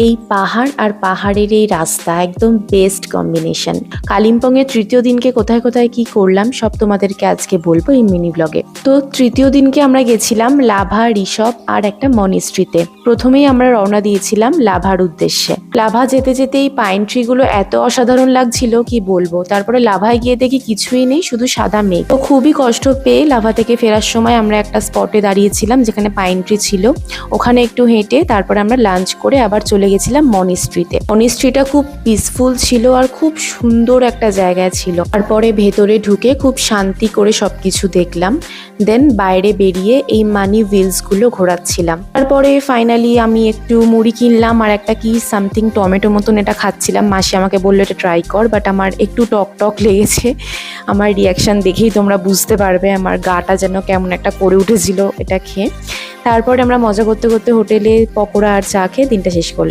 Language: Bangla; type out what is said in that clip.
এই পাহাড় আর পাহাড়ের এই রাস্তা একদম বেস্ট কম্বিনেশন। কালিম্পংয়ের তৃতীয় দিনকে কোথায় কোথায় কি করলাম সব তোমাদেরকে আজকে বলবো এই মিনি ব্লগে। তো তৃতীয় দিনকে আমরা গেছিলাম লাভা, ঋষভ আর একটা মনিস্ট্রিতে। প্রথমেই আমরা রওনা দিয়েছিলাম লাভার উদ্দেশ্যে। লাভা যেতে যেতে এই পাইন ট্রি গুলো এত অসাধারণ লাগছিল কি বলবো। তারপরে লাভায় গিয়ে দেখি কিছুই নেই, শুধু সাদা মেঘ। তো খুবই কষ্ট পেয়ে লাভা থেকে ফেরার সময় আমরা একটা স্পটে দাঁড়িয়েছিলাম যেখানে পাইন ট্রি ছিল। ওখানে একটু হেঁটে তারপরে আমরা লাঞ্চ করে আবার চলে গেছিলাম মনিস্ট্রিতে। মনিস্ট্রিটা খুব পিসফুল ছিল আর খুব সুন্দর একটা জায়গা ছিল। তারপরে ভেতরে ঢুকে খুব শান্তি করে সবকিছু দেখলাম। দেন বাইরে বেরিয়ে এই মানি হুইলস গুলো ঘোরাচ্ছিলাম। তারপরে ফাইনালি আমি একটু মুড়ি কিনলাম আর একটা কি সামথিং টমেটো মতন এটা খাচ্ছিলাম। মাসি আমাকে বললো এটা ট্রাই কর, বাট আমার একটু টক টক লেগেছে। আমার রিয়াকশন দেখেই তোমরা বুঝতে পারবে আমার গাটা যেন কেমন একটা করে উঠেছিল এটা খেয়ে। তারপরে আমরা মজা করতে করতে হোটেলে পকোড়া আর চা খেয়ে দিনটা শেষ করলাম।